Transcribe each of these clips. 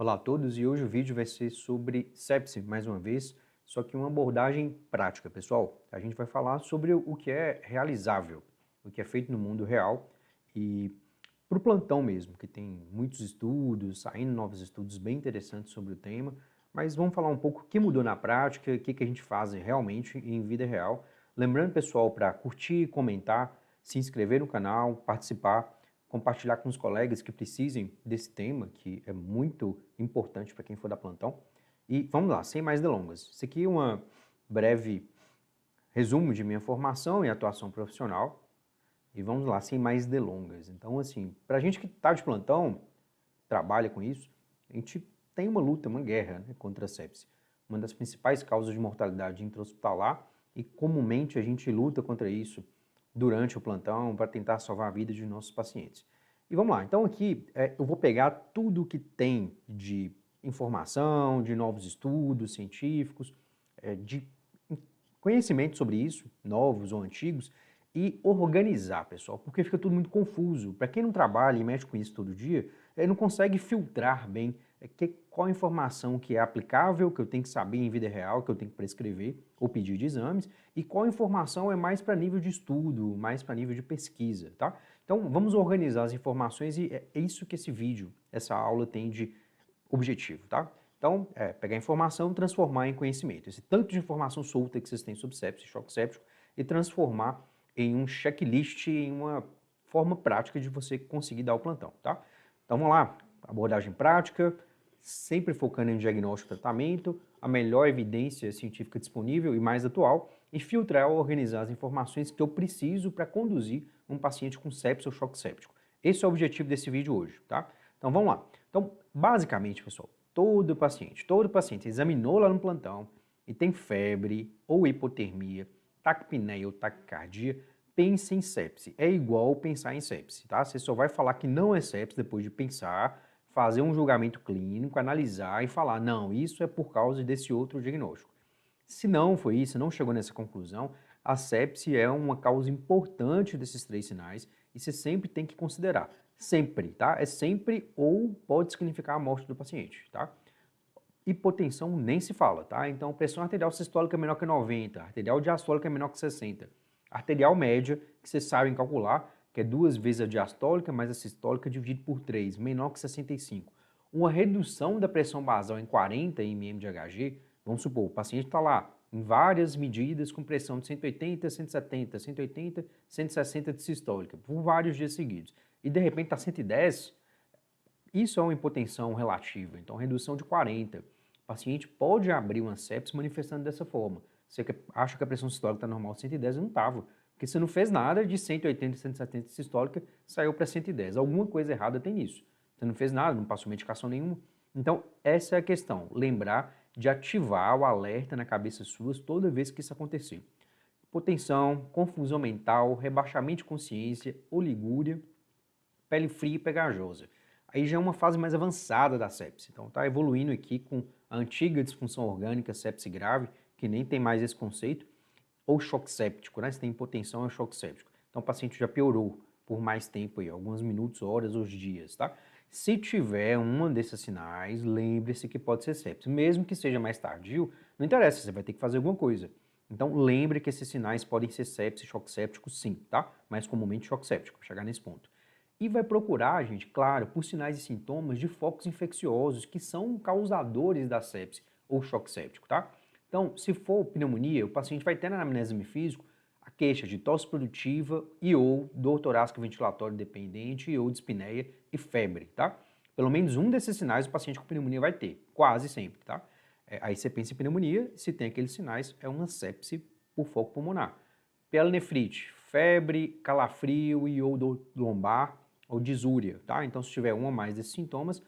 Olá a todos, e hoje o vídeo vai ser sobre sepse, mais uma vez, só que uma abordagem prática, pessoal. A gente vai falar sobre o que é realizável, o que é feito no mundo real e para o plantão mesmo, que tem muitos estudos, saindo novos estudos bem interessantes sobre o tema, mas vamos falar um pouco o que mudou na prática, o que a gente faz realmente em vida real. Lembrando, pessoal, para curtir, comentar, se inscrever no canal, participar, compartilhar com os colegas que precisem desse tema, que é muito importante para quem for dar plantão. E vamos lá, sem mais delongas. Isso aqui é uma breve resumo de minha formação e atuação profissional. E vamos lá, sem mais delongas. Então, assim, para a gente que está de plantão, trabalha com isso, a gente tem uma luta, uma guerra, né, contra a sepse. Uma das principais causas de mortalidade intra-hospitalar, e comumente a gente luta contra isso durante o plantão para tentar salvar a vida de nossos pacientes. E vamos lá, então aqui eu vou pegar tudo que tem de informação, de novos estudos científicos, de conhecimento sobre isso, novos ou antigos, e organizar, pessoal, porque fica tudo muito confuso. Para quem não trabalha e mexe com isso todo dia, não consegue filtrar bem qual a informação que é aplicável, que eu tenho que saber em vida real, que eu tenho que prescrever ou pedir de exames, e qual informação é mais para nível de estudo, mais para nível de pesquisa, tá? Então, vamos organizar as informações e é isso que esse vídeo, essa aula tem de objetivo, tá? Então, pegar informação e transformar em conhecimento. Esse tanto de informação solta que vocês têm sobre sepse, choque séptico, e transformar em um checklist, em uma forma prática de você conseguir dar o plantão, tá? Então, vamos lá. Abordagem prática, sempre focando em diagnóstico e tratamento, a melhor evidência científica disponível e mais atual, e filtrar ou organizar as informações que eu preciso para conduzir um paciente com sepse ou choque séptico. Esse é o objetivo desse vídeo hoje, tá? Então, vamos lá. Então, basicamente, pessoal, todo paciente examinou lá no plantão e tem febre ou hipotermia, taquipneia ou taquicardia, pense em sepse. É igual pensar em sepse, tá? Você só vai falar que não é sepse depois de pensar, fazer um julgamento clínico, analisar e falar, não, isso é por causa desse outro diagnóstico. Se não foi isso, não chegou nessa conclusão, a sepse é uma causa importante desses três sinais e você sempre tem que considerar. Sempre, tá? É sempre ou pode significar a morte do paciente, tá? Hipotensão nem se fala, tá? Então, pressão arterial sistólica é menor que 90, arterial diastólica é menor que 60. Arterial média, que vocês sabem calcular, que é 2 vezes a diastólica mais a sistólica dividido por 3, menor que 65. Uma redução da pressão basal em 40 mm de Hg, vamos supor, o paciente está lá em várias medidas com pressão de 180, 170, 180, 160 de sistólica, por vários dias seguidos, e de repente está 110, isso é uma hipotensão relativa, então redução de 40. O paciente pode abrir uma sepse manifestando dessa forma. Você acha que a pressão sistólica está normal 110 e não estava, porque você não fez nada de 180, 170 de sistólica, saiu para 110. Alguma coisa errada tem nisso. Você não fez nada, não passou medicação nenhuma. Então, essa é a questão, lembrar de ativar o alerta na cabeça sua toda vez que isso acontecer. Hipotensão, confusão mental, rebaixamento de consciência, oligúria, pele fria e pegajosa. Aí já é uma fase mais avançada da sepse. Então está evoluindo aqui com a antiga disfunção orgânica, sepse grave, que nem tem mais esse conceito, ou choque séptico, né? Se tem hipotensão, é choque séptico. Então o paciente já piorou por mais tempo aí, alguns minutos, horas ou dias, tá? Se tiver um desses sinais, lembre-se que pode ser sepse. Mesmo que seja mais tardio, não interessa, você vai ter que fazer alguma coisa. Então lembre que esses sinais podem ser sepse, choque séptico, sim, tá? Mais comumente choque séptico, para chegar nesse ponto. E vai procurar, gente, claro, por sinais e sintomas de focos infecciosos que são causadores da sepse ou choque séptico, tá? Então, se for pneumonia, o paciente vai ter na anamnese físico a queixa de tosse produtiva e ou dor torácica ventilatória dependente e ou dispneia e febre, tá? Pelo menos um desses sinais o paciente com pneumonia vai ter, quase sempre, tá? Aí você pensa em pneumonia, se tem aqueles sinais, é uma sepse por foco pulmonar. Pielonefrite, febre, calafrio e ou dor lombar, ou disúria, tá? Então, se tiver um ou mais desses sintomas,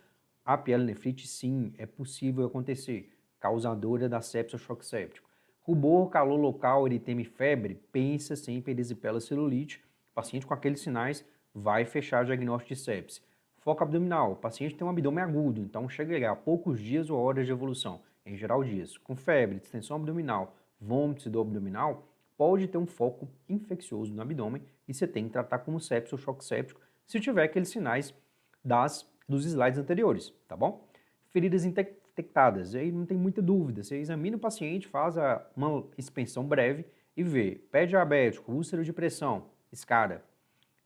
a pielonefrite sim, é possível acontecer, causadora da sepse ou choque séptico. Rubor, calor local, eritema e febre, pensa sempre em erisipela celulite, o paciente com aqueles sinais vai fechar o diagnóstico de sepse. Foco abdominal, o paciente tem um abdômen agudo, então chega a poucos dias ou horas de evolução, em geral dias. Com febre, distensão abdominal, vômitos e dor abdominal, pode ter um foco infeccioso no abdômen e você tem que tratar como sepse ou choque séptico se tiver aqueles sinais dos slides anteriores, tá bom? feridas infectadas. Aí não tem muita dúvida. Você examina o paciente, faz uma inspeção breve e vê pé diabético, úlcera de pressão, escara,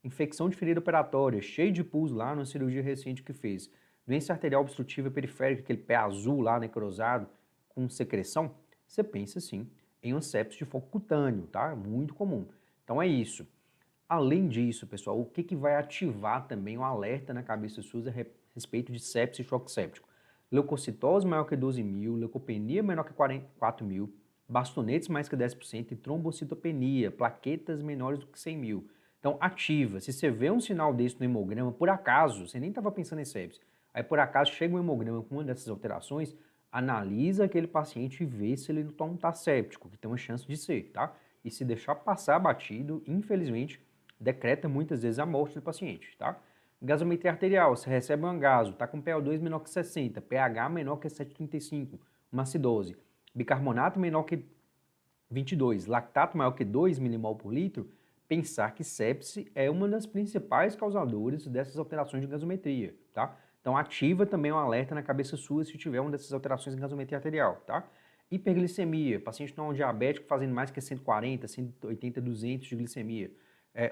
infecção de ferida operatória, cheio de pus lá na cirurgia recente que fez, doença arterial obstrutiva periférica, aquele pé azul lá necrosado, com secreção, você pensa sim em uma sepse de foco cutâneo, tá? Muito comum. Então é isso. Além disso, pessoal, o que vai ativar também o alerta na cabeça sua a respeito de sepse e choque séptico? Leucocitose maior que 12.000, leucopenia menor que 4.000, bastonetes mais que 10% e trombocitopenia, plaquetas menores do que 100.000. Então, ativa. Se você vê um sinal desse no hemograma, por acaso, você nem estava pensando em sepse, aí por acaso chega um hemograma com uma dessas alterações, analisa aquele paciente e vê se ele não está séptico, que tem uma chance de ser, tá? E se deixar passar batido, infelizmente, decreta muitas vezes a morte do paciente, tá? Gasometria arterial, você recebe um gaso, está com PO2 menor que 60, pH menor que 7,35, uma acidose, bicarbonato menor que 22, lactato maior que 2 milimol por litro, pensar que sepse é uma das principais causadoras dessas alterações de gasometria, tá? Então ativa também um alerta na cabeça sua se tiver uma dessas alterações em gasometria arterial, tá? Hiperglicemia, paciente não diabético fazendo mais que 140, 180, 200 de glicemia.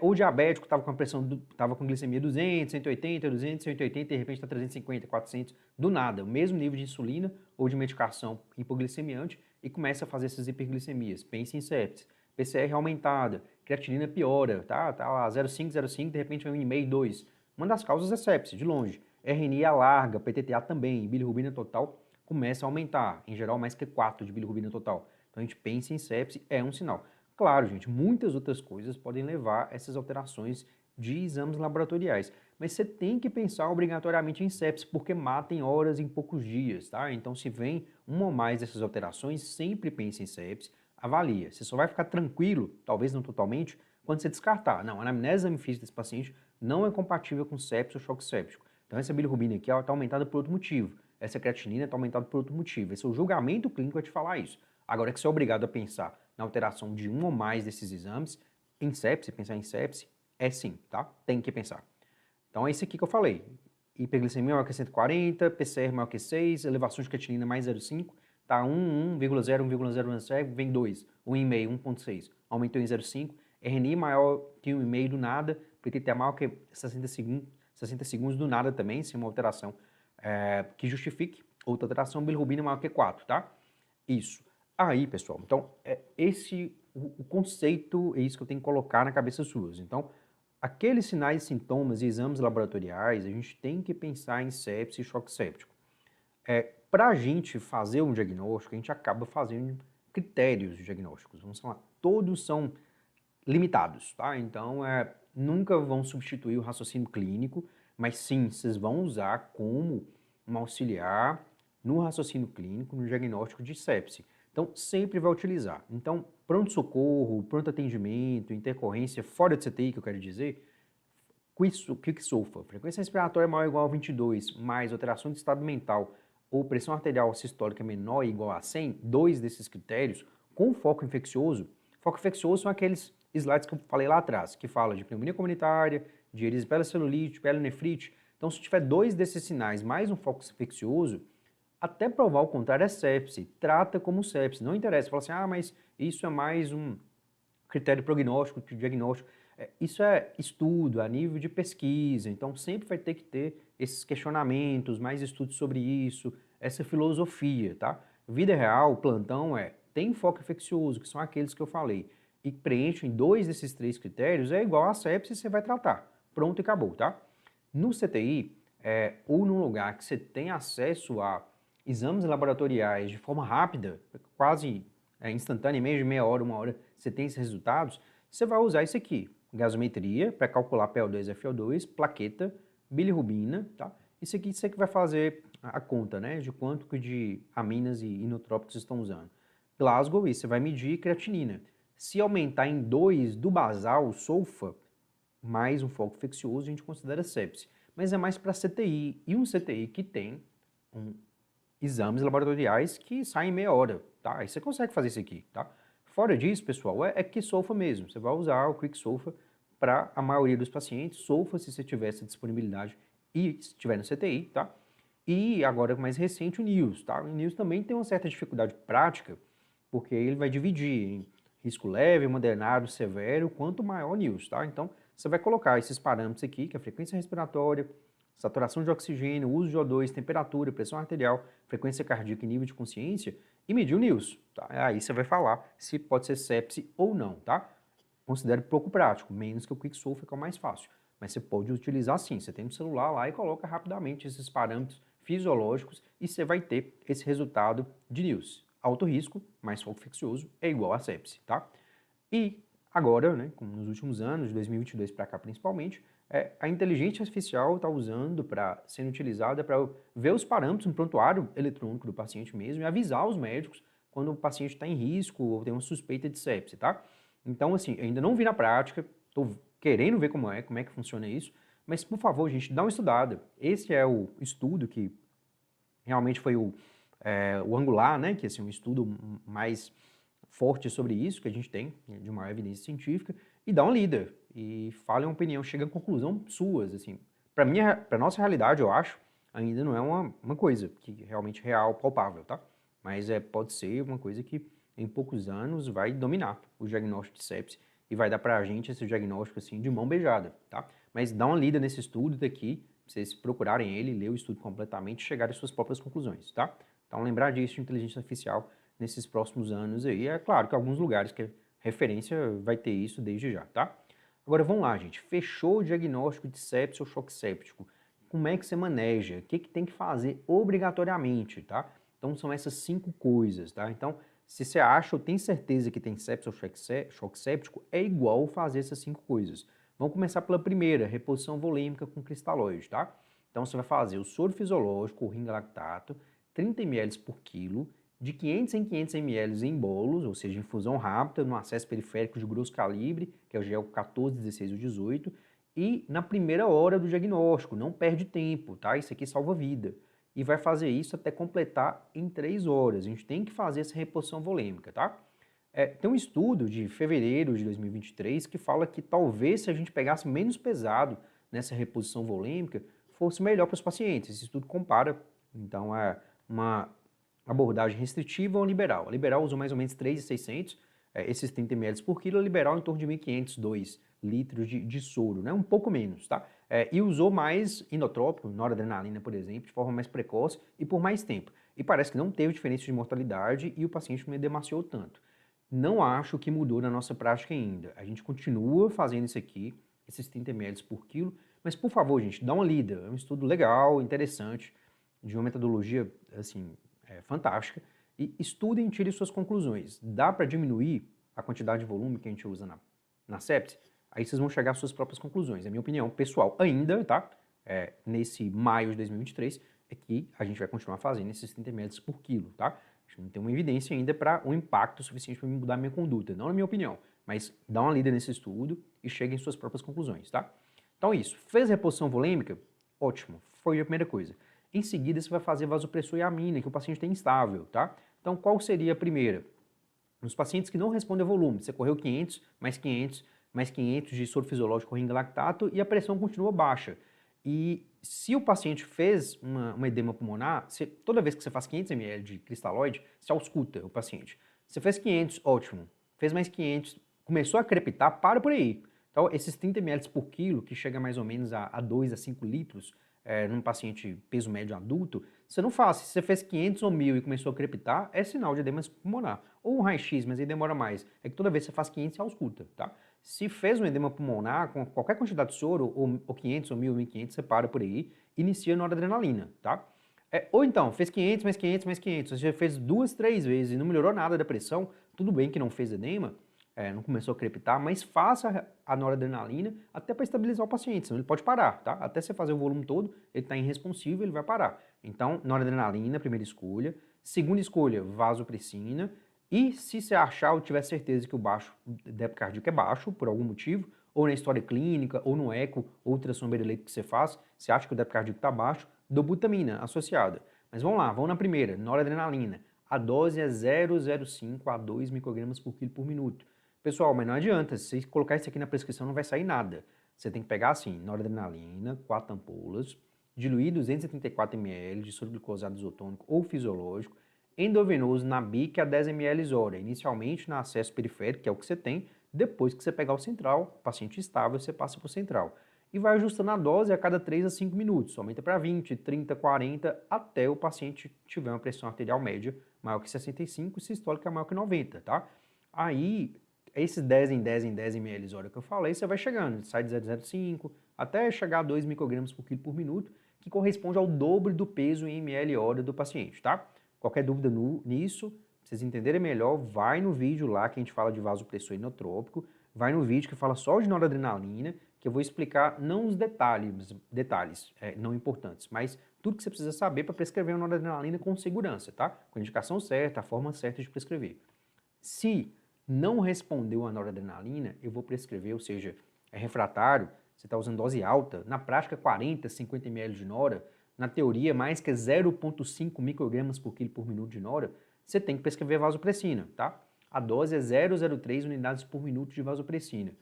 Ou diabético estava com a pressão, estava com glicemia 200, 180, 200, 180, de repente está 350, 400, do nada, o mesmo nível de insulina ou de medicação hipoglicemiante e começa a fazer essas hiperglicemias. Pense em sepsis. PCR aumentada, creatinina piora, tá lá 0,5, 0,5, de repente vai 1,5, 2. Uma das causas é sepsis, de longe. RNA larga, PTTA também, bilirrubina total começa a aumentar, em geral mais que 4 de bilirrubina total. Então a gente pensa em sepsis, é um sinal. Claro, gente, muitas outras coisas podem levar a essas alterações de exames laboratoriais, mas você tem que pensar obrigatoriamente em sepsis, porque mata em horas, em poucos dias, tá? Então, se vem uma ou mais dessas alterações, sempre pense em sepsis, avalia. Você só vai ficar tranquilo, talvez não totalmente, quando você descartar. Não, a anamnese exame físico desse paciente não é compatível com sepsis ou choque séptico. Então, essa bilirrubina aqui está aumentada por outro motivo. Essa creatinina está aumentada por outro motivo. Esse é o julgamento clínico vai te falar isso. Agora que você é obrigado a pensar na alteração de um ou mais desses exames, em sepse, pensar em sepse, é sim, tá? Tem que pensar. Então é isso aqui que eu falei. Hiperglicemia maior que 140, PCR maior que 6, elevação de creatinina mais 0,5, tá 1,0, 1,017, vem 2, 1,5, 1,6, aumentou em 0,5, RNI maior que 1,5 do nada, PTTA maior que 60 segundos do nada também, sem uma alteração que justifique, outra alteração, bilirrubina maior que 4, tá? Isso. Aí, pessoal, então, o conceito é isso que eu tenho que colocar na cabeça suas. Então, aqueles sinais, sintomas e exames laboratoriais, a gente tem que pensar em sepse e choque séptico. Para a gente fazer um diagnóstico, a gente acaba fazendo critérios diagnósticos. Vamos falar, todos são limitados, tá? Então, nunca vão substituir o raciocínio clínico, mas sim, vocês vão usar como um auxiliar no raciocínio clínico, no diagnóstico de sepse. Então, sempre vai utilizar. Então, pronto-socorro, pronto-atendimento, intercorrência fora de CTI, que eu quero dizer, quick-sulfa, frequência respiratória maior ou igual a 22, mais alteração de estado mental ou pressão arterial sistólica menor ou igual a 100, dois desses critérios, com foco infeccioso são aqueles slides que eu falei lá atrás, que fala de pneumonia comunitária, de erisipela celulite, pielonefrite. Então, se tiver dois desses sinais mais um foco infeccioso, até provar o contrário é sepse, trata como sepse, não interessa, fala assim, mas isso é mais um critério prognóstico, diagnóstico, isso é estudo a nível de pesquisa, então sempre vai ter que ter esses questionamentos, mais estudos sobre isso, essa filosofia, tá? Vida real, plantão tem foco infeccioso, que são aqueles que eu falei, e preenchem dois desses três critérios, é igual a sepse, você vai tratar, pronto e acabou, tá? No CTI, ou num lugar que você tem acesso a exames laboratoriais de forma rápida, quase instantânea, em meio de meia hora, uma hora, você tem esses resultados, você vai usar isso aqui, gasometria, para calcular PO2 e FO2, plaqueta, bilirrubina, tá? Isso aqui você que vai fazer a conta, né, de quanto de aminas e inotrópicos estão usando. Glasgow, e você vai medir creatinina. Se aumentar em 2 do basal, sulfa, mais um foco infeccioso, a gente considera sepse. Mas é mais para CTI, e um CTI que tem exames laboratoriais que saem em meia hora, tá? Aí você consegue fazer isso aqui, tá? Fora disso, pessoal, é quick-sulfa mesmo. Você vai usar o quick-sulfa para a maioria dos pacientes, sulfa se você tiver essa disponibilidade e se tiver no CTI, tá? E agora, mais recente, o NIOS, tá? O NIOS também tem uma certa dificuldade prática, porque ele vai dividir em risco leve, moderado, severo, quanto maior o NIOS, tá? Então, você vai colocar esses parâmetros aqui, que é a frequência respiratória, saturação de oxigênio, uso de O2, temperatura, pressão arterial, frequência cardíaca e nível de consciência, e medir o NIOS, tá? Aí você vai falar se pode ser sepse ou não, tá? Considere pouco prático, menos que o QuickSolve, que é o mais fácil. Mas você pode utilizar sim, você tem um celular lá e coloca rapidamente esses parâmetros fisiológicos e você vai ter esse resultado de NIOS. Alto risco, mais foco infeccioso, é igual a sepse, tá? E agora, né, como nos últimos anos, de 2022 para cá principalmente, a inteligência artificial está sendo utilizada para ver os parâmetros no prontuário eletrônico do paciente mesmo e avisar os médicos quando o paciente está em risco ou tem uma suspeita de sepse, tá? Então, assim, ainda não vi na prática, estou querendo ver como é que funciona isso, mas, por favor, gente, dá uma estudada. Esse é o estudo que realmente foi o Angular, né, que é assim, um estudo mais forte sobre isso que a gente tem, de maior evidência científica, e dá uma lida, e fala uma opinião, chega a conclusão suas, assim. Para nossa realidade, eu acho, ainda não é uma coisa que realmente real, palpável, tá? Mas pode ser uma coisa que em poucos anos vai dominar o diagnóstico de sepse e vai dar pra gente esse diagnóstico assim de mão beijada, tá? Mas dá uma lida nesse estudo daqui, pra vocês procurarem ele, ler o estudo completamente e chegarem às suas próprias conclusões, tá? Então lembrar disso de inteligência artificial nesses próximos anos aí. É claro que alguns lugares que é referência vai ter isso desde já, tá? Agora vamos lá, gente. Fechou o diagnóstico de sepse ou choque séptico. Como é que você maneja? O que tem que fazer obrigatoriamente, tá? Então são essas 5 coisas, tá? Então, se você acha ou tem certeza que tem sepse ou choque séptico, é igual fazer essas 5 coisas. Vamos começar pela primeira, reposição volêmica com cristalóide, tá? Então você vai fazer o soro fisiológico, o ring lactato, 30 ml por quilo, de 500 em 500 ml em bolos, ou seja, infusão rápida, no acesso periférico de grosso calibre, que é o gel 14, 16 ou 18, e na primeira hora do diagnóstico, não perde tempo, tá? Isso aqui salva vida. E vai fazer isso até completar em 3 horas. A gente tem que fazer essa reposição volêmica, tá? Tem um estudo de fevereiro de 2023 que fala que talvez se a gente pegasse menos pesado nessa reposição volêmica, fosse melhor para os pacientes. Esse estudo compara, então, uma abordagem restritiva ou liberal. A liberal usa mais ou menos 3.600, esses 30 ml por quilo, a liberal em torno de 1.500, 2 litros de soro, né? Um pouco menos, tá? E usou mais inotrópico, noradrenalina, por exemplo, de forma mais precoce e por mais tempo. E parece que não teve diferença de mortalidade e o paciente não edemaciou tanto. Não acho que mudou na nossa prática ainda. A gente continua fazendo isso aqui, esses 30 ml por quilo, mas por favor, gente, dá uma lida. É um estudo legal, interessante, de uma metodologia, assim, fantástica. E estudem e tirem suas conclusões. Dá para diminuir a quantidade de volume que a gente usa na sepse? Aí vocês vão chegar às suas próprias conclusões. É a minha opinião pessoal ainda, tá? Nesse maio de 2023, é que a gente vai continuar fazendo esses 30 ml por quilo, tá? A gente não tem uma evidência ainda para um impacto suficiente para mudar a minha conduta, não na minha opinião, mas dá uma lida nesse estudo e cheguem às suas próprias conclusões, tá? Então é isso. Fez reposição volêmica? Ótimo, foi a primeira coisa. Em seguida, você vai fazer vasopressor e amina, que o paciente tem instável, tá? Então, qual seria a primeira? Nos pacientes que não respondem a volume, você correu 500, mais 500, mais 500 de soro fisiológico ring lactato e a pressão continua baixa. E se o paciente fez uma edema pulmonar, toda vez que você faz 500 ml de cristalóide, você ausculta o paciente. Você fez 500, ótimo. Fez mais 500, começou a crepitar, para por aí. Então, esses 30 ml por quilo, que chega mais ou menos a 2 a 5 litros, num paciente peso médio adulto, você não faz. Se você fez 500 ou 1.000 e começou a crepitar, é sinal de edema pulmonar. Ou um raio-x, mas aí demora mais. É que toda vez que você faz 500, você ausculta, tá? Se fez um edema pulmonar, com qualquer quantidade de soro, ou 500, ou 1.000, 1.500, você para por aí, inicia noradrenalina, tá? Ou então, fez 500, mais 500, mais 500, você fez 2, 3 vezes e não melhorou nada da pressão, tudo bem que não fez edema, não começou a crepitar, mas faça a noradrenalina até para estabilizar o paciente, senão ele pode parar, tá? Até você fazer o volume todo, ele está irresponsivo, ele vai parar. Então, noradrenalina, primeira escolha. Segunda escolha, vasopressina. E se você achar ou tiver certeza que o débito cardíaco é baixo, por algum motivo, ou na história clínica, ou no eco, ou ultrassom eleito que você faz, você acha que o débito cardíaco está baixo, dobutamina associada. Mas vamos lá, vamos na primeira, noradrenalina. A dose é 0,05 a 2 microgramas por quilo por minuto. Pessoal, mas não adianta, se você colocar isso aqui na prescrição não vai sair nada. Você tem que pegar assim, noradrenalina, 4 ampolas, diluir 234 ml de soro glicosado isotônico ou fisiológico endovenoso na bica a 10 ml hora, inicialmente no acesso periférico, que é o que você tem, depois que você pegar o central, paciente estável, você passa para o central. E vai ajustando a dose a cada 3 a 5 minutos, aumenta para 20, 30, 40, até o paciente tiver uma pressão arterial média maior que 65 e sistólica maior que 90, tá? Aí, esses 10 em 10 em 10 ml hora que eu falei, você vai chegando, sai de 0,05 até chegar a 2 microgramas por quilo por minuto, que corresponde ao dobro do peso em ml hora do paciente, tá? Qualquer dúvida nisso, pra vocês entenderem melhor, vai no vídeo lá que a gente fala de vasopressor inotrópico, vai no vídeo que fala só de noradrenalina, que eu vou explicar não os detalhes não importantes, mas tudo que você precisa saber para prescrever uma noradrenalina com segurança, tá? Com a indicação certa, a forma certa de prescrever. Se não respondeu a noradrenalina, eu vou prescrever, ou seja, é refratário, você está usando dose alta, na prática 40, 50 ml de nora, na teoria mais que 0,5 microgramas por quilo por minuto de nora, você tem que prescrever vasopressina, tá? A dose é 0,03 unidades por minuto de vasopressina.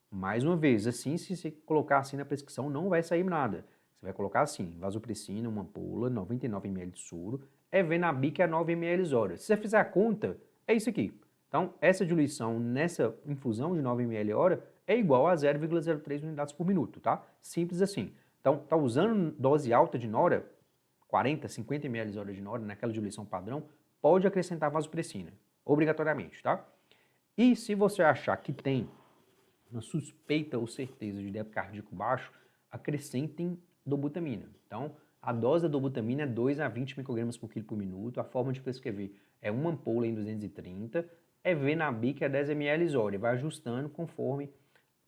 Mais uma vez, assim, se você colocar assim na prescrição, não vai sair nada. Você vai colocar assim, vasopressina, uma ampola, 99 ml de soro, Evenabig a 9 ml hora. Se você fizer a conta, é isso aqui. Então, essa diluição nessa infusão de 9 ml hora é igual a 0,03 unidades por minuto, tá? Simples assim. Então, tá usando dose alta de nora, 40, 50 ml hora de nora, naquela diluição padrão, pode acrescentar vasopressina, obrigatoriamente, tá? E se você achar que tem uma suspeita ou certeza de débito cardíaco baixo, acrescentem dobutamina. Então, a dose da dobutamina é 2 a 20 microgramas por quilo por minuto, a forma de prescrever é uma ampola em 230, Evenabig que é 10 ml hora, e vai ajustando conforme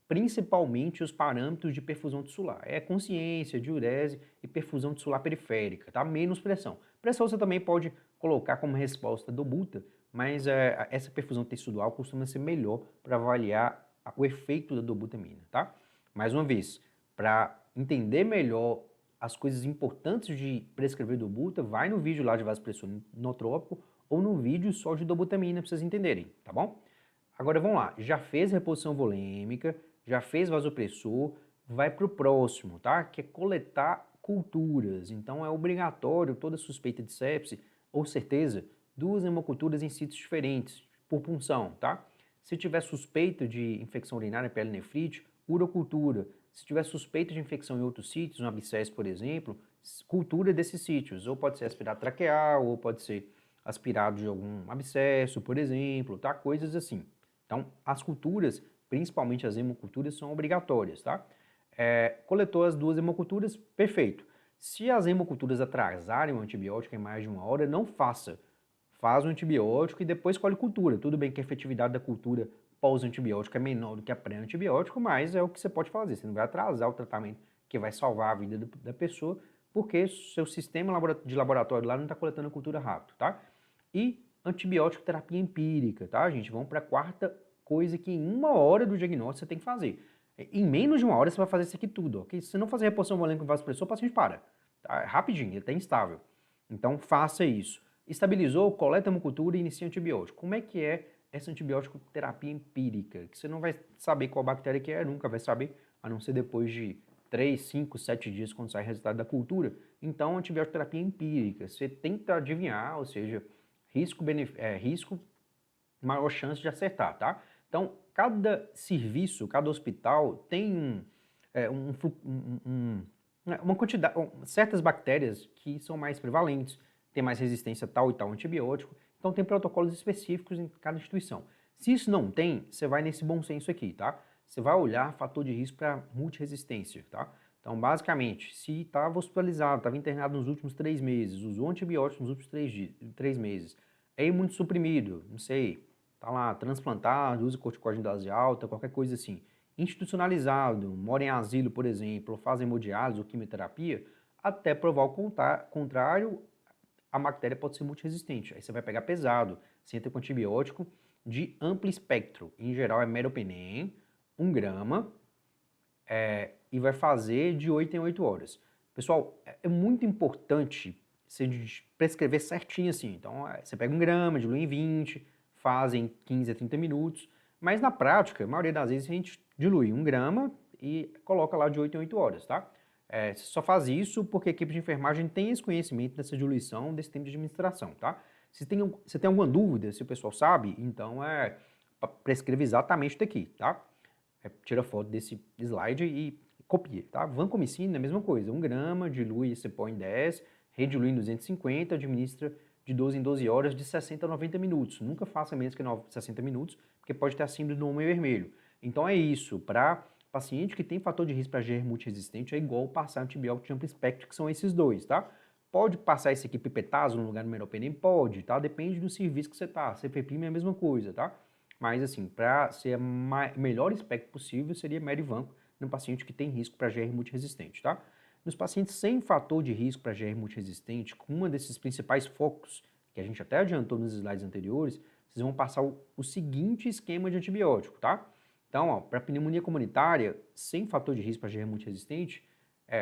principalmente os parâmetros de perfusão tissular. É consciência, diurese e perfusão tissular periférica, tá? Menos pressão. Pressão você também pode colocar como resposta do buta, mas essa perfusão tecidual costuma ser melhor para avaliar o efeito da dobutamina, tá? Mais uma vez, para entender melhor as coisas importantes de prescrever dobuta, vai no vídeo lá de vasopressor inotrópico ou no vídeo só de dobutamina para vocês entenderem, tá bom? Agora vamos lá, já fez reposição volêmica, já fez vasopressor, vai para o próximo, tá? Que é coletar culturas. Então é obrigatório toda suspeita de sepse ou certeza, 2 hemoculturas em sítios diferentes, por punção, tá? Se tiver suspeita de infecção urinária pele nefrite, urocultura. Se tiver suspeita de infecção em outros sítios, um abscesso, por exemplo, cultura desses sítios. Ou pode ser aspirado traqueal, ou pode ser aspirado de algum abscesso, por exemplo, tá? Coisas assim. Então, as culturas, principalmente as hemoculturas, são obrigatórias, tá? Coletou as 2 hemoculturas, perfeito. Se as hemoculturas atrasarem o antibiótico em mais de 1 hora, não faça. Faz o antibiótico e depois colhe cultura. Tudo bem que a efetividade da cultura pós-antibiótico é menor do que a pré-antibiótico, mas é o que você pode fazer. Você não vai atrasar o tratamento que vai salvar a vida da pessoa, porque seu sistema de laboratório lá não está coletando a cultura rápido, tá? E antibiótico terapia empírica, tá, gente? Vamos para a quarta coisa que em 1 hora do diagnóstico você tem que fazer. Em menos de 1 hora você vai fazer isso aqui tudo, ok? Se você não fazer reposição volêmica com vasopressor, o paciente para. Tá? Rapidinho, ele está instável. Então faça isso. Estabilizou, coleta a hemocultura e inicia antibiótico. Como é que é essa antibiótico terapia empírica? Que você não vai saber qual bactéria que é, nunca vai saber, a não ser depois de 3, 5, 7 dias quando sai o resultado da cultura. Então, antibiótico terapia empírica, você tenta adivinhar, ou seja, risco, maior chance de acertar, tá? Então, cada serviço, cada hospital tem uma quantidade, certas bactérias que são mais prevalentes, tem mais resistência a tal e tal antibiótico, então tem protocolos específicos em cada instituição. Se isso não tem, você vai nesse bom senso aqui, tá? Você vai olhar fator de risco para multiresistência, tá? Então, basicamente, se estava hospitalizado, estava internado nos últimos 3 meses, usou antibióticos nos últimos 3 meses, é imunossuprimido, não sei, tá lá, transplantado, usa corticoide em dose alta, qualquer coisa assim, institucionalizado, mora em asilo, por exemplo, ou faz hemodiálise ou quimioterapia, até provar o contrário, a bactéria pode ser multiresistente. Aí você vai pegar pesado, você entra com antibiótico de amplo espectro, em geral é meropenem, 1 grama, e vai fazer de 8 em 8 horas. Pessoal, é muito importante você prescrever certinho assim. Então, você pega 1 grama, dilui em 20, faz em 15 a 30 minutos, mas na prática, a maioria das vezes a gente dilui 1 grama e coloca lá de 8 em 8 horas, tá? Você só faz isso porque a equipe de enfermagem tem esse conhecimento dessa diluição, desse tempo de administração, tá? Se tem alguma dúvida, se o pessoal sabe, então prescreve exatamente daqui, tá? Tira foto desse slide e copia, tá? Vancomicina é a mesma coisa, 1 grama, dilui, você põe em 10, redilui em 250, administra de 12 em 12 horas, de 60 a 90 minutos. Nunca faça menos que 60 minutos, porque pode ter a síndrome do homem vermelho. Então é isso, para paciente que tem fator de risco para GR multiresistente, é igual passar antibiótico de amplo espectro, que são esses dois, tá? Pode passar esse aqui pipetazo no lugar do meropenem? Pode, tá? Depende do serviço que você tá. Cefepime é a mesma coisa, tá? Mas, assim, para ser o melhor espectro possível, seria Merivanco no paciente que tem risco para GR multiresistente, tá? Nos pacientes sem fator de risco para GR multiresistente, com um desses principais focos, que a gente até adiantou nos slides anteriores, vocês vão passar o seguinte esquema de antibiótico, tá? Então, para pneumonia comunitária, sem fator de risco para GR multiresistente,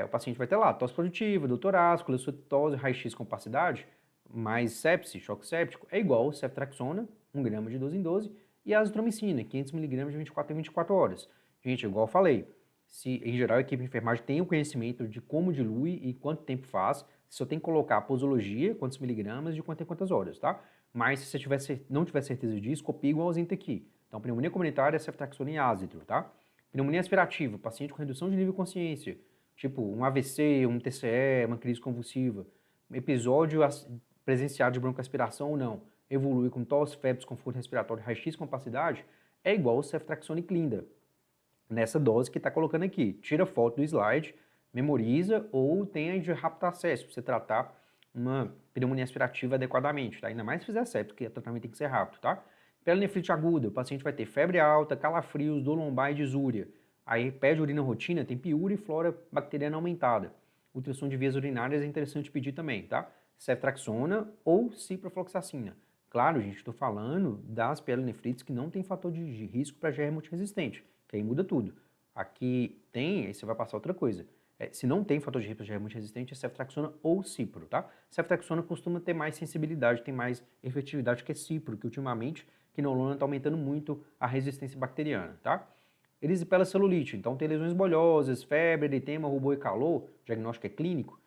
o paciente vai ter lá tosse positiva, dor torácica, leucocitose, raio-x com opacidade, mais sepse, choque séptico, é igual ceftriaxona, 1 grama de 12 em 12, e a azitromicina, 500 mg de 24 em 24 horas. Gente, igual eu falei, se em geral a equipe de enfermagem tem o conhecimento de como dilui e quanto tempo faz, você só tem que colocar a posologia, quantos miligramas, de quanto em quantas horas, tá? Mas se você não tiver certeza disso, copia igualzinho aqui. Então, pneumonia comunitária, ceftriaxona e ácitro, tá? Pneumonia aspirativa, paciente com redução de nível de consciência, tipo um AVC, um TCE, uma crise convulsiva, episódio presenciado de broncoaspiração ou não, evolui com tosse, febre, desconforto respiratório, raio-x com opacidade, é igual o ceftriaxona e clinda, nessa dose que está colocando aqui. Tira foto do slide, memoriza ou tenha de rápido acesso para você tratar uma pneumonia aspirativa adequadamente, tá? Ainda mais se fizer septo, porque o tratamento tem que ser rápido, tá? Pielonefrite aguda, o paciente vai ter febre alta, calafrios, dor lombar e disúria. Aí pede urina rotina, tem piúria e flora bacteriana aumentada. Ultrassom de vias urinárias é interessante pedir também, tá? Ceftriaxona ou ciprofloxacina. Claro, gente, estou falando das pielonefrites que não tem fator de risco para GR multiresistente, que aí muda tudo. Aqui tem, aí você vai passar outra coisa. Se não tem fator de risco para GR multiresistente, é ceftriaxona ou cipro, tá? Ceftriaxona costuma ter mais sensibilidade, tem mais efetividade que cipro, que ultimamente quinolona está aumentando muito a resistência bacteriana, tá? Erisipela celulite, então tem lesões bolhosas, febre, eritema, rubor e calor, o diagnóstico é clínico,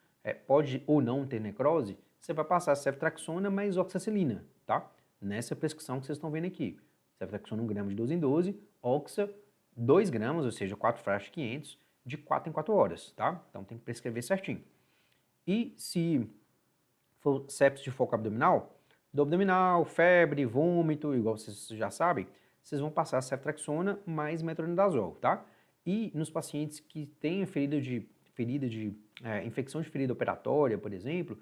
pode ou não ter necrose, você vai passar ceftriaxona mais oxacilina, tá? Nessa prescrição que vocês estão vendo aqui. Ceftriaxona 1 grama de 12 em 12, oxa 2 gramas, ou seja, 4 frascos 500, de 4 em 4 horas, tá? Então tem que prescrever certinho. E se for sepsis de foco abdominal, dor abdominal, febre, vômito, igual vocês já sabem, vocês vão passar ceftriaxona mais metronidazol, tá? E nos pacientes que têm infecção de ferida operatória, por exemplo,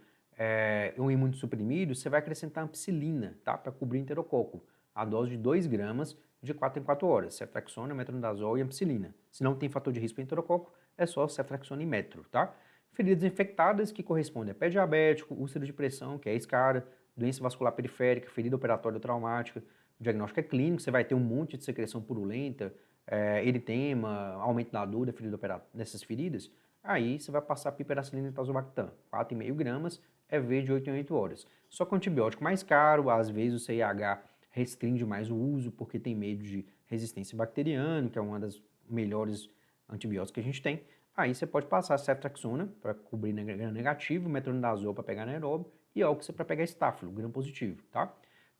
um imunossuprimido, você vai acrescentar ampicilina, tá? Para cobrir o enterococo. A dose de 2 gramas de 4 em 4 horas, ceftriaxona, metronidazol e ampicilina. Se não tem fator de risco para enterococo, é só ceftriaxona e metro, tá? Feridas infectadas, que correspondem a pé diabético, úlcera de pressão, que é a escara, doença vascular periférica, ferida operatória traumática. O diagnóstico é clínico, você vai ter um monte de secreção purulenta, eritema, aumento da dor da ferida dessas feridas. Aí você vai passar piperacilina e tazobactam, 4,5 gramas, EV de 8 em 8 horas. Só que o antibiótico mais caro, às vezes o CIH restringe mais o uso porque tem medo de resistência bacteriana, que é uma das melhores antibióticos que a gente tem. Aí você pode passar ceftriaxona para cobrir gram negativo, metronidazol para pegar anaeróbio e oxa para pegar estáfilo, gram positivo, tá?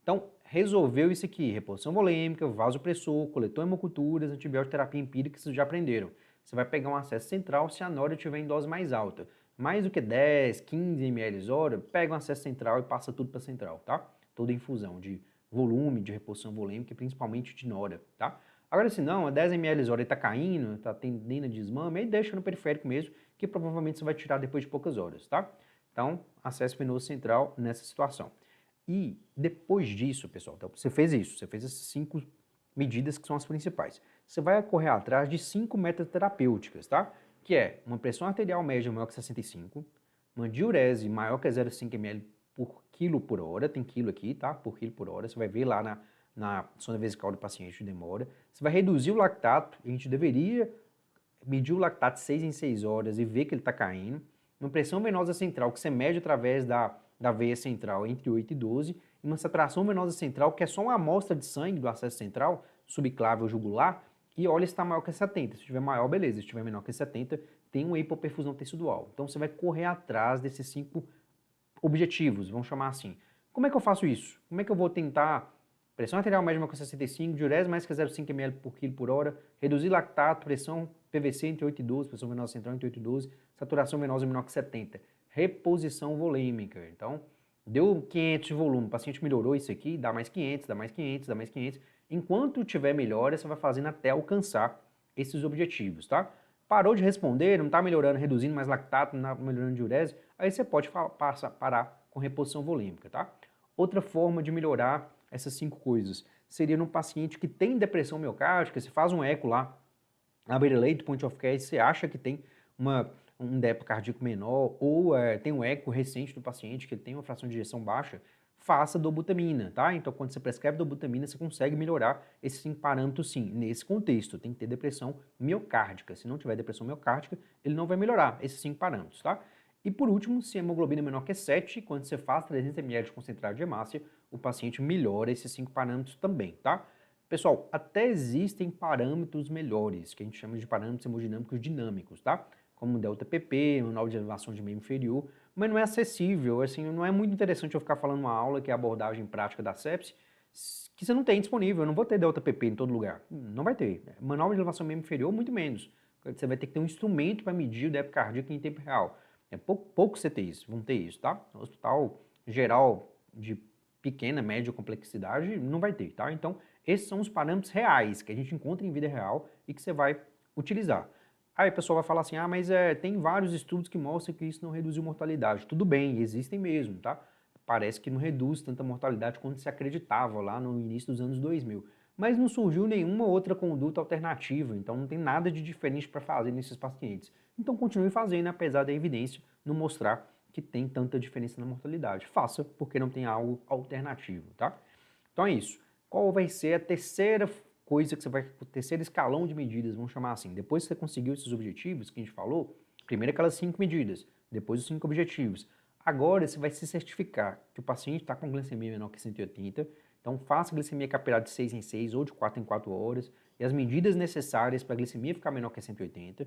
Então, resolveu isso aqui, reposição volêmica, vasopressor, coletor hemoculturas, antibiótico terapia empírica, que vocês já aprenderam. Você vai pegar um acesso central se a nória estiver em dose mais alta. Mais do que 10, 15 ml hora, pega um acesso central e passa tudo para central, tá? Toda infusão de volume, de reposição volêmica, principalmente de nória, tá? Agora, se não, a 10 ml hora está caindo, está tendendo a desmame, aí deixa no periférico mesmo, que provavelmente você vai tirar depois de poucas horas, tá? Então, acesso venoso central nessa situação. E depois disso, pessoal, então você fez isso, você fez essas 5 medidas que são as principais. Você vai correr atrás de 5 metas terapêuticas, tá? Que é uma pressão arterial média maior que 65, uma diurese maior que 0,5 ml por quilo por hora, tem quilo aqui, tá? Por quilo por hora, você vai ver lá na sonda vesical do paciente de demora. Você vai reduzir o lactato, a gente deveria medir o lactato 6 em 6 horas e ver que ele está caindo. Uma pressão venosa central que você mede através da veia central entre 8 e 12, e uma saturação venosa central que é só uma amostra de sangue do acesso central, subclave ou jugular, e olha se está maior que 70. Se estiver maior, beleza. Se estiver menor que 70, tem uma hipoperfusão tecidual. Então você vai correr atrás desses 5 objetivos, vamos chamar assim. Como é que eu faço isso? Como é que eu vou tentar pressão arterial média com 65, diurese mais que 0,5 ml por quilo por hora, reduzir lactato, pressão PVC entre 8 e 12, pressão venosa central entre 8 e 12, saturação venosa menor que 70, reposição volêmica. Então, deu 500 de volume, o paciente melhorou isso aqui, dá mais 500, dá mais 500, dá mais 500. Enquanto tiver melhora, você vai fazendo até alcançar esses objetivos, tá? Parou de responder, não está melhorando, reduzindo mais lactato, não está melhorando diurese, aí você pode parar com reposição volêmica, tá? Outra forma de melhorar essas 5 coisas seria num paciente que tem depressão miocárdica, você faz um eco lá, abre leito, point of care, você acha que tem um DEPA cardíaco menor ou tem um eco recente do paciente que ele tem uma fração de ejeção baixa, faça dobutamina, tá? Então, quando você prescreve dobutamina, você consegue melhorar esses 5 parâmetros sim. Nesse contexto, tem que ter depressão miocárdica. Se não tiver depressão miocárdica, ele não vai melhorar esses 5 parâmetros, tá? E por último, se a hemoglobina é menor que 7, quando você faz 300 ml de concentrado de hemácia, o paciente melhora esses 5 parâmetros também, tá? Pessoal, até existem parâmetros melhores, que a gente chama de parâmetros hemodinâmicos dinâmicos, tá? Como o delta-PP, manual de elevação de meio inferior, mas não é acessível, assim, não é muito interessante eu ficar falando uma aula que é a abordagem prática da sepse, que você não tem disponível, eu não vou ter delta-PP em todo lugar, não vai ter. Manual de elevação meio inferior, muito menos. Você vai ter que ter um instrumento para medir o débito cardíaco em tempo real. Poucos CTIs vão ter isso, tá? No hospital geral de pequena, média complexidade, não vai ter, tá? Então, esses são os parâmetros reais que a gente encontra em vida real e que você vai utilizar. Aí o pessoal vai falar assim, mas tem vários estudos que mostram que isso não reduziu mortalidade. Tudo bem, existem mesmo, tá? Parece que não reduz tanta mortalidade quanto se acreditava lá no início dos anos 2000. Mas não surgiu nenhuma outra conduta alternativa, então não tem nada de diferente para fazer nesses pacientes. Então continue fazendo, apesar da evidência não mostrar que tem tanta diferença na mortalidade. Faça, porque não tem algo alternativo, tá? Então é isso. Qual vai ser a terceira coisa que você vai, o terceiro escalão de medidas, vamos chamar assim. Depois que você conseguiu esses objetivos que a gente falou, primeiro aquelas 5 medidas, depois os 5 objetivos. Agora você vai se certificar que o paciente está com glicemia menor que 180, então faça glicemia capilar de 6 em 6 ou de 4 em 4 horas e as medidas necessárias para a glicemia ficar menor que 180.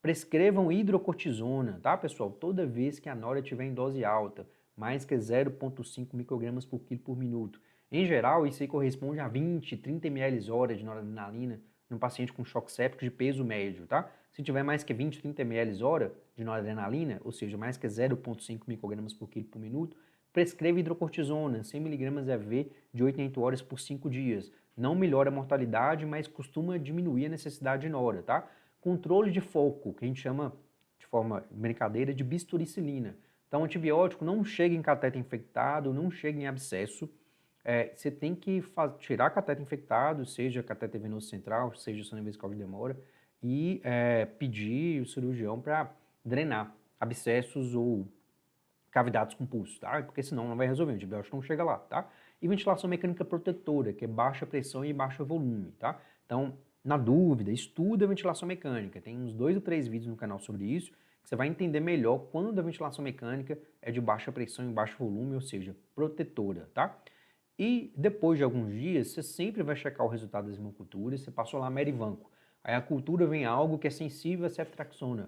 Prescrevam hidrocortisona, tá, pessoal? Toda vez que a nora estiver em dose alta, mais que 0,5 microgramas por quilo por minuto. Em geral, isso aí corresponde a 20, 30 ml hora de noradrenalina num paciente com choque séptico de peso médio, tá? Se tiver mais que 20, 30 ml hora de noradrenalina, ou seja, mais que 0,5 microgramas por quilo por minuto, prescreve hidrocortisona, 100 mg EV de 8 em 8 horas por 5 dias. Não melhora a mortalidade, mas costuma diminuir a necessidade de nora, tá? Controle de foco, que a gente chama de forma brincadeira de bisturicilina. Então, o antibiótico não chega em cateter infectado, não chega em abscesso. Você tem que tirar cateter infectado, seja cateter venoso central, seja sonda vesical de demora, e pedir o cirurgião para drenar abscessos ou cavidades com pulso, tá? Porque senão não vai resolver, o antibiótico não chega lá, tá? E ventilação mecânica protetora, que é baixa pressão e baixo volume, tá? Então, na dúvida, estuda a ventilação mecânica. Tem uns 2 ou 3 vídeos no canal sobre isso, que você vai entender melhor quando a ventilação mecânica é de baixa pressão e baixo volume, ou seja, protetora, tá? E depois de alguns dias, você sempre vai checar o resultado das hemoculturas, você passou lá Merivanco. Aí a cultura vem algo que é sensível a ceftriaxona.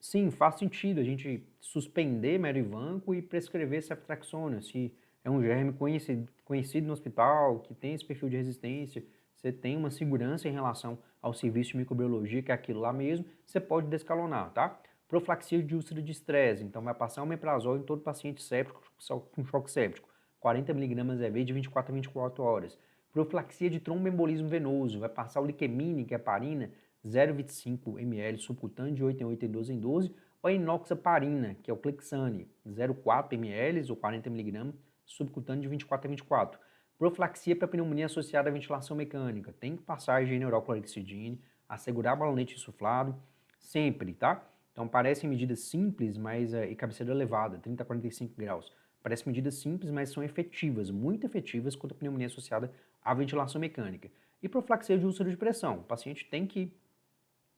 Sim, faz sentido a gente suspender Merivanco e prescrever ceftriaxona. Se é um germe conhecido no hospital, que tem esse perfil de resistência, você tem uma segurança em relação ao serviço de microbiologia, que é aquilo lá mesmo, você pode descalonar, tá? Profilaxia de úlcera de estresse, então vai passar o omeprazol em todo paciente séptico com choque séptico. 40 mg EV de 24 a 24 horas. Profilaxia de tromboembolismo venoso, vai passar o liquemine, que é a parina, 0,25 ml subcutâneo de 8 em 8 e 12 em 12, ou a inoxaparina, que é o Clexane, 0,4 ml ou 40 mg subcutâneo de 24 a 24. Profilaxia para pneumonia associada à ventilação mecânica, tem que passar a higiene oral clorexidine, assegurar balonete insuflado, sempre, tá? Então parecem medidas simples, mas e cabeceira elevada, 30 a 45 graus. Parecem medidas simples, mas são efetivas, muito efetivas contra a pneumonia associada à ventilação mecânica. E profilaxia de úlcera de pressão. O paciente tem que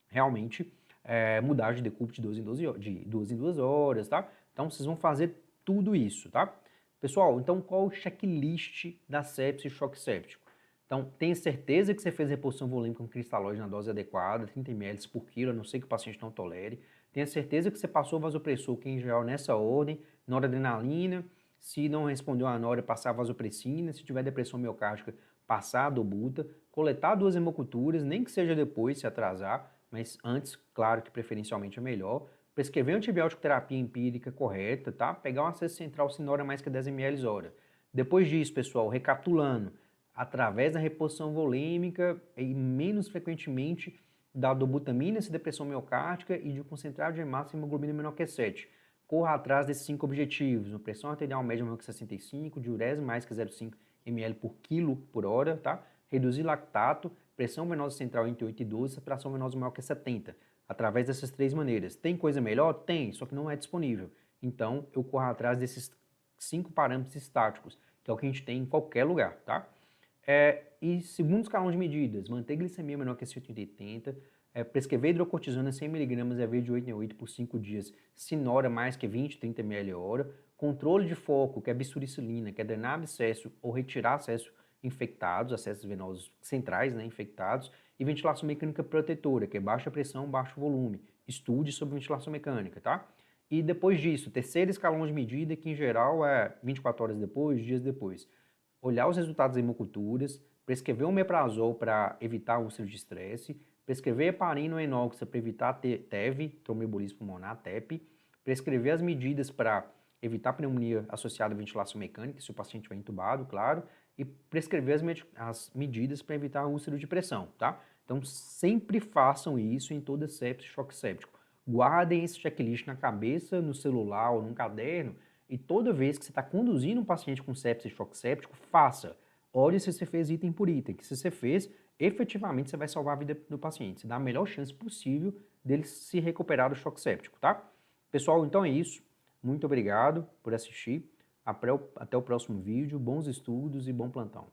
realmente mudar de decúbito de 2 em 2 horas, tá? Então vocês vão fazer tudo isso, tá? Pessoal, então qual o checklist da sepse e choque séptico? Então, tenha certeza que você fez reposição volêmica com cristalóide na dose adequada, 30 ml por quilo, a não ser que o paciente não tolere. Tenha certeza que você passou o vasopressor, que em geral nessa ordem, noradrenalina, se não respondeu a nora, passar a vasopressina, se tiver depressão miocárdica, passar a dobuta, coletar 2 hemoculturas, nem que seja depois, se atrasar, mas antes, claro que preferencialmente é melhor. Prescrever antibiótico terapia empírica correta, tá? Pegar um acesso central se nora mais que 10 ml hora. Depois disso, pessoal, recapitulando, através da reposição volêmica e menos frequentemente da dobutamina, se depressão miocárdica e de concentrado de hemácia e hemoglobina menor que 7. Corra atrás desses 5 objetivos, uma pressão arterial média maior que 65, diurese mais que 0,5 ml por quilo por hora, tá? Reduzir lactato, pressão venosa central entre 8 e 12, saturação venosa maior que 70. Através dessas 3 maneiras. Tem coisa melhor? Tem, só que não é disponível. Então, eu corro atrás desses 5 parâmetros estáticos, que é o que a gente tem em qualquer lugar, tá? E segundo escalão de medidas, manter glicemia menor que 180, prescrever hidrocortisona 100mg EV de 8 em 8 por 5 dias, sinora mais que 20, 30 ml hora, controle de foco, que é bisturicilina, que é drenar abscesso ou retirar acesso infectados, acessos venosos centrais, né, infectados, e ventilação mecânica protetora, que é baixa pressão, baixo volume. Estude sobre ventilação mecânica, tá? E depois disso, terceiro escalão de medida, que em geral é 24 horas depois, dias depois. Olhar os resultados das hemoculturas, prescrever omeprazol para evitar úlcera de estresse, prescrever heparina ou enoxa para evitar TEV, tromboembolismo pulmonar, TEP, prescrever as medidas para evitar pneumonia associada à ventilação mecânica, se o paciente estiver entubado, claro, e prescrever as medidas para evitar a úlcera de pressão, tá? Então, sempre façam isso em toda sepse e choque séptico. Guardem esse checklist na cabeça, no celular ou num caderno, e toda vez que você está conduzindo um paciente com sepse e choque séptico, faça. Olhe se você fez item por item, que se você fez, efetivamente você vai salvar a vida do paciente. Você dá a melhor chance possível dele se recuperar do choque séptico, tá? Pessoal, então é isso. Muito obrigado por assistir. Até o próximo vídeo. Bons estudos e bom plantão.